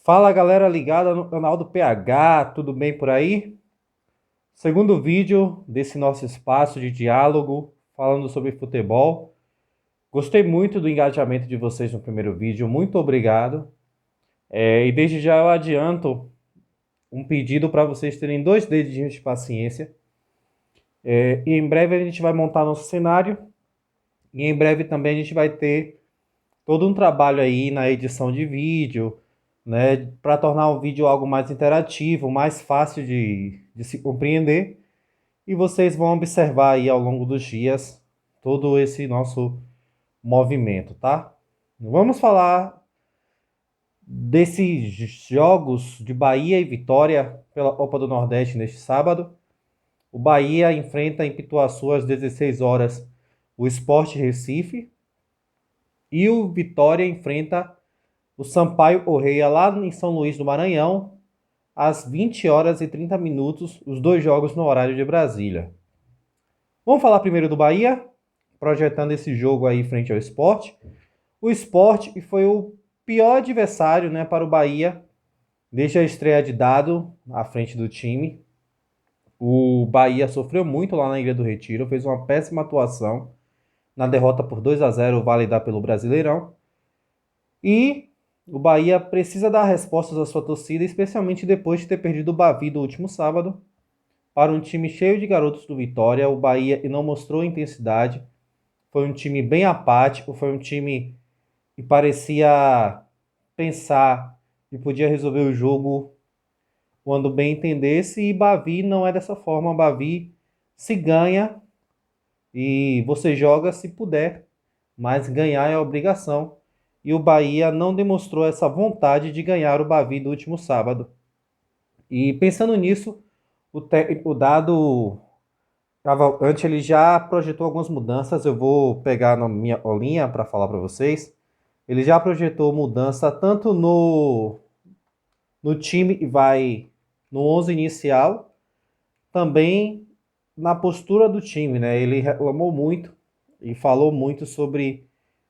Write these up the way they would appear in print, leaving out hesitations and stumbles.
Fala galera ligada no canal do PH, tudo bem por aí? Segundo vídeo desse nosso espaço de diálogo falando sobre futebol. Gostei muito do engajamento de vocês no primeiro vídeo, muito obrigado. E desde já eu adianto um pedido para vocês terem dois dedinhos de paciência. E em breve a gente vai montar nosso cenário e em breve também a gente vai ter todo um trabalho aí na edição de vídeo, né, para tornar o vídeo algo mais interativo, mais fácil de se compreender. E vocês vão observar aí ao longo dos dias todo esse nosso movimento, tá? Vamos falar desses jogos de Bahia e Vitória pela Copa do Nordeste neste sábado. O Bahia enfrenta em Pituaçu às 16 horas o Sport Recife e o Vitória enfrenta o Sampaio Corrêa lá em São Luís do Maranhão às 20 horas e 30 minutos, os dois jogos no horário de Brasília. Vamos falar primeiro do Bahia, projetando esse jogo aí frente ao Sport. O Sport foi o pior adversário, né, para o Bahia desde a estreia de Dado à frente do time. O Bahia sofreu muito lá na Ilha do Retiro, fez uma péssima atuação na derrota por 2-0 válida pelo Brasileirão. E o Bahia precisa dar respostas à sua torcida, especialmente depois de ter perdido o Bavi do último sábado. Para um time cheio de garotos do Vitória, o Bahia não mostrou intensidade. Foi um time bem apático, foi um time que parecia pensar que podia resolver o jogo quando bem entendesse, e Bavi não é dessa forma. Bavi se ganha e você joga se puder, mas ganhar é obrigação. E o Bahia não demonstrou essa vontade de ganhar o Bavi do último sábado. E pensando nisso, o Dado Cavalcante ele já projetou algumas mudanças. Eu vou pegar na minha olinha para falar para vocês. Ele já projetou mudança tanto no time que vai no 11 inicial, também na postura do time, né? Ele reclamou muito e falou muito sobre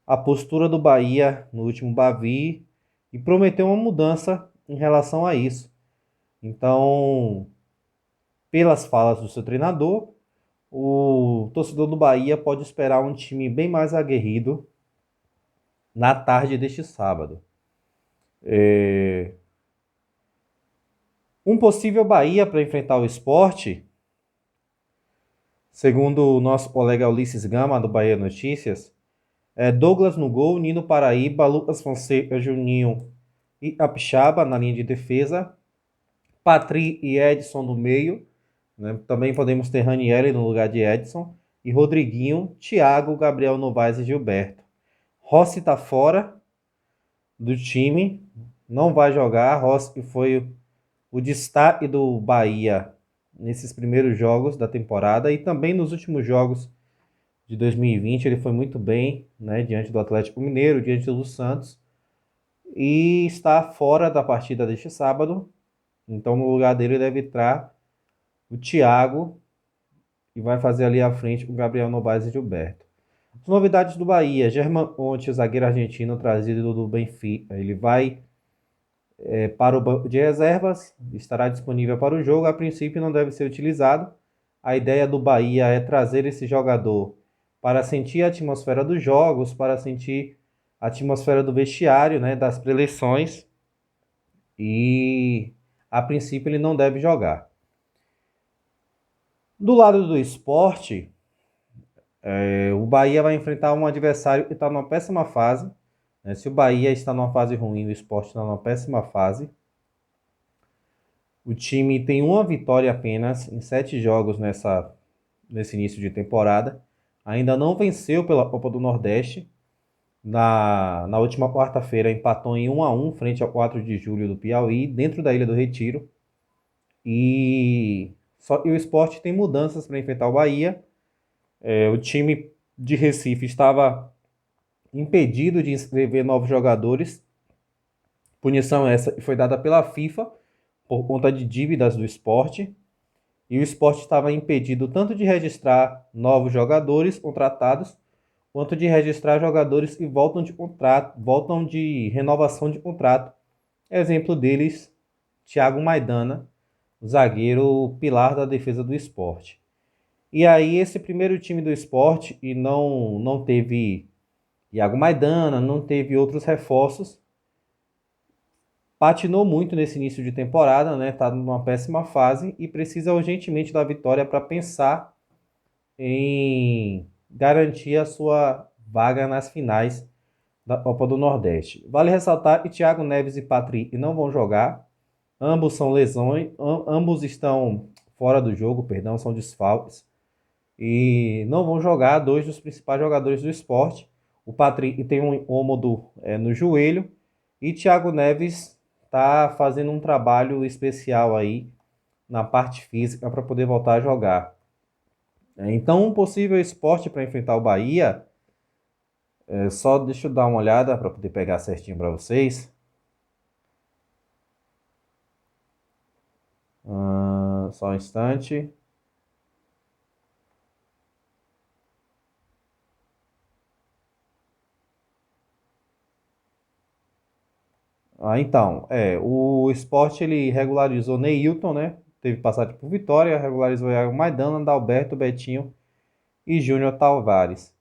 a postura do Bahia no último Bavi e prometeu uma mudança em relação a isso. Então, pelas falas do seu treinador, o torcedor do Bahia pode esperar um time bem mais aguerrido na tarde deste sábado. Um possível Bahia para enfrentar o Sport, segundo o nosso colega Ulisses Gama, do Bahia Notícias, é Douglas no gol, Nino Paraíba, Lucas Fonseca, Juninho e Capixaba na linha de defesa, Patri e Edson no meio, né? Também podemos ter Ranieri no lugar de Edson, e Rodriguinho, Thiago, Gabriel Novaes e Gilberto. Rossi está fora do time, não vai jogar. Rossi foi o destaque do Bahia nesses primeiros jogos da temporada e também nos últimos jogos de 2020. Ele foi muito bem, né, diante do Atlético Mineiro, diante do Santos, e está fora da partida deste sábado. Então no lugar dele deve entrar o Thiago, que vai fazer ali à frente com o Gabriel Novaes e Gilberto. As novidades do Bahia: German Conte, zagueiro argentino trazido do Benfica, ele vai para o banco de reservas, estará disponível para o jogo. A princípio não deve ser utilizado. A ideia do Bahia é trazer esse jogador para sentir a atmosfera dos jogos, para sentir a atmosfera do vestiário, né, das preleções, e a princípio ele não deve jogar. Do lado do esporte, o Bahia vai enfrentar um adversário que está numa péssima fase, né? Se o Bahia está numa fase ruim, o esporte está numa péssima fase. O time tem uma vitória apenas em 7 jogos nesse início de temporada. Ainda não venceu pela Copa do Nordeste. Na última quarta-feira empatou em 1-1 frente ao 4 de julho do Piauí, dentro da Ilha do Retiro. E o Sport tem mudanças para enfrentar o Bahia. O time de Recife estava impedido de inscrever novos jogadores. Punição essa que foi dada pela FIFA por conta de dívidas do Sport. E o Sport estava impedido tanto de registrar novos jogadores contratados, quanto de registrar jogadores que voltam de contrato, voltam de renovação de contrato. Exemplo deles, Thiago Maidana, o zagueiro pilar da defesa do Sport. E aí esse primeiro time do Sport e não teve Thiago Maidana, não teve outros reforços, patinou muito nesse início de temporada, né? Tá numa péssima fase e precisa urgentemente da vitória para pensar em garantir a sua vaga nas finais da Copa do Nordeste. Vale ressaltar que Thiago Neves e Patrick não vão jogar. Ambos são lesões, ambos estão fora do jogo, perdão, são desfalques. E não vão jogar dois dos principais jogadores do esporte. O Patrick tem um incômodo no joelho e Thiago Neves está fazendo um trabalho especial aí na parte física para poder voltar a jogar. Então, um possível esporte para enfrentar o Bahia, só deixa eu dar uma olhada para poder pegar certinho para vocês. Só um instante. Então, o Sport ele regularizou Neilton, né? Teve passagem por Vitória, regularizou Iago Maidana, Dalberto, Betinho e Júnior Tavares.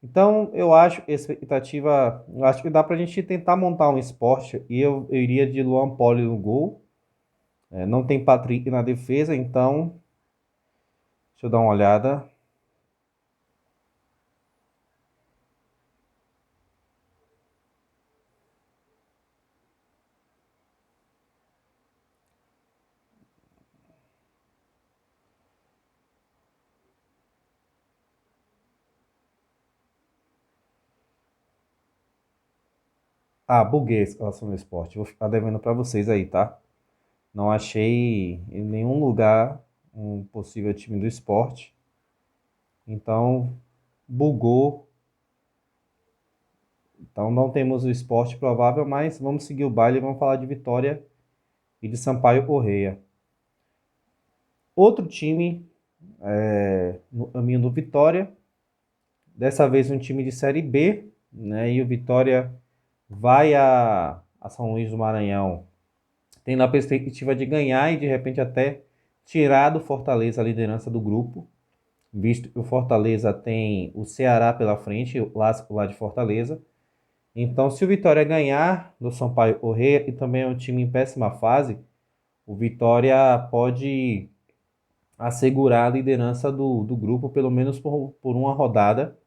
Então, eu acho expectativa, eu acho que dá pra gente tentar montar um esporte e eu iria de Luan Poli no gol. Não tem Patrick na defesa, então deixa eu dar uma olhada. Buguei esse relação ao esporte. Vou ficar devendo pra vocês aí, tá? Não achei em nenhum lugar um possível time do esporte. Então, bugou. Então, não temos o esporte provável, mas vamos seguir o baile e vamos falar de Vitória e de Sampaio Correia. Outro time no caminho do Vitória, dessa vez um time de Série B, né? E o Vitória vai a São Luís do Maranhão, tendo a perspectiva de ganhar e de repente até tirar do Fortaleza a liderança do grupo, visto que o Fortaleza tem o Ceará pela frente, lá de Fortaleza. Então, se o Vitória ganhar do Sampaio Corrêa, e também é um time em péssima fase, o Vitória pode assegurar a liderança do grupo, pelo menos por uma rodada,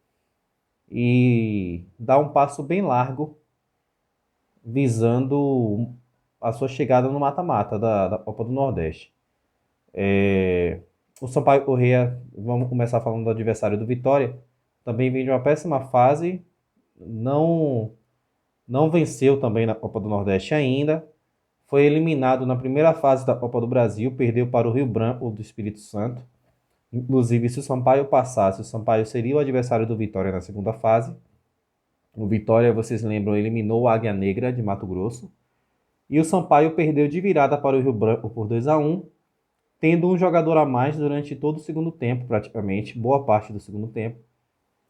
e dar um passo bem largo, visando a sua chegada no mata-mata da Copa do Nordeste. O Sampaio Corrêa, vamos começar falando do adversário do Vitória, também vem de uma péssima fase, não, não venceu também na Copa do Nordeste ainda, foi eliminado na primeira fase da Copa do Brasil, perdeu para o Rio Branco do Espírito Santo. Inclusive, se o Sampaio passasse, o Sampaio seria o adversário do Vitória na segunda fase. O Vitória, vocês lembram, eliminou o Águia Negra de Mato Grosso. E o Sampaio perdeu de virada para o Rio Branco por 2-1, tendo um jogador a mais durante todo o segundo tempo, praticamente, boa parte do segundo tempo.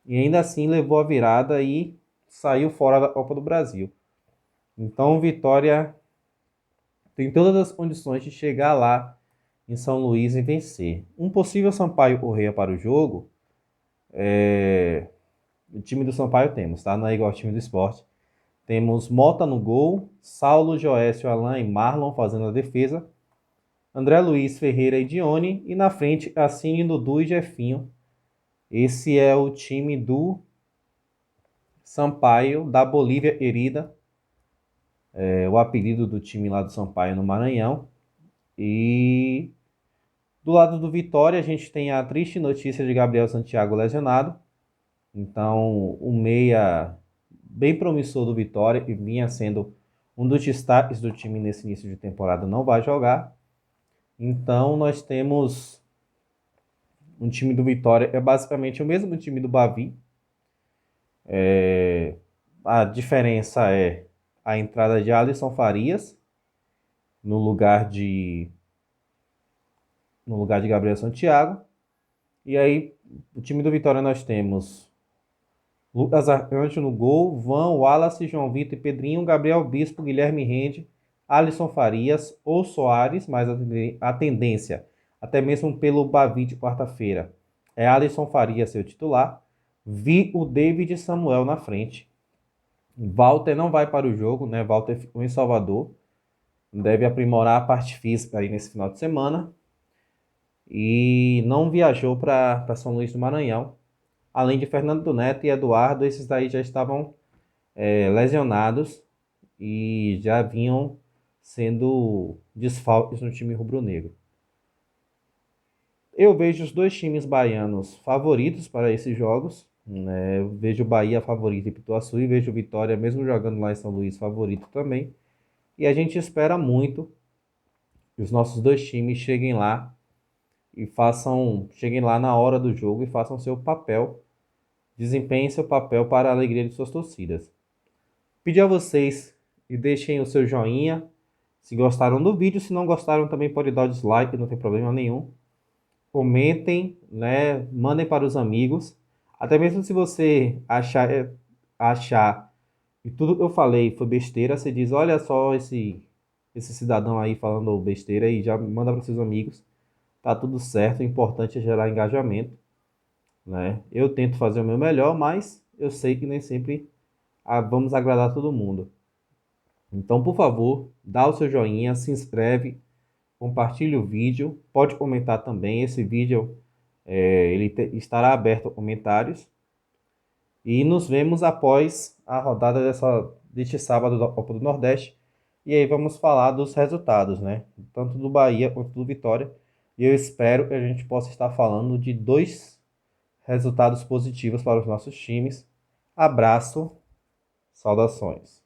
E ainda assim levou a virada e saiu fora da Copa do Brasil. Então, o Vitória tem todas as condições de chegar lá em São Luís e vencer. Um possível Sampaio Corrêa para o jogo, o time do Sampaio temos, tá? Não é igual ao time do Sport. Temos Mota no gol, Saulo, Joécio, Alain e Marlon fazendo a defesa, André Luiz, Ferreira e Dione, e na frente Cassini, Dudu e Jefinho. Esse é o time do Sampaio, da Bolívia Herida, o apelido do time lá do Sampaio no Maranhão. E do lado do Vitória, a gente tem a triste notícia de Gabriel Santiago lesionado. Então, o meia bem promissor do Vitória, que vinha sendo um dos destaques do time nesse início de temporada, não vai jogar. Então, nós temos um time do Vitória, é basicamente o mesmo time do Bavi. A diferença é a entrada de Alisson Farias no lugar de Gabriel Santiago. E aí, o time do Vitória nós temos Lucas Arcanjo no gol, Van, Wallace, João Vitor e Pedrinho, Gabriel Bispo, Guilherme Rende, Alisson Farias ou Soares, mas a tendência, até mesmo pelo Bavi de quarta-feira, é Alisson Farias seu titular. Vi o David Samuel na frente. Walter não vai para o jogo, né? Walter ficou em Salvador. Deve aprimorar a parte física aí nesse final de semana. E não viajou para São Luís do Maranhão. Além de Fernando Neto e Eduardo, esses daí já estavam lesionados e já vinham sendo desfalques no time rubro-negro. Eu vejo os dois times baianos favoritos para esses jogos, né? Eu vejo o Bahia favorito em Pituaçu e vejo o Vitória, mesmo jogando lá em São Luís, favorito também. E a gente espera muito que os nossos dois times cheguem lá cheguem lá na hora do jogo e façam seu papel, desempenhem seu papel para a alegria de suas torcidas. Pedir a vocês e deixem o seu joinha se gostaram do vídeo, se não gostaram também pode dar o dislike, não tem problema nenhum. Comentem, né? Mandem para os amigos. Até mesmo se você achar que tudo que eu falei foi besteira, você diz, olha só esse cidadão aí falando besteira e já manda para os seus amigos. Tá tudo certo, o importante é gerar engajamento, né? Eu tento fazer o meu melhor, mas eu sei que nem sempre vamos agradar todo mundo. Então, por favor, dá o seu joinha, se inscreve, compartilhe o vídeo, pode comentar também. Esse vídeo estará aberto a comentários. E nos vemos após a rodada deste sábado da Copa do Nordeste. E aí vamos falar dos resultados, né? Tanto do Bahia quanto do Vitória. E eu espero que a gente possa estar falando de dois resultados positivos para os nossos times. Abraço, saudações.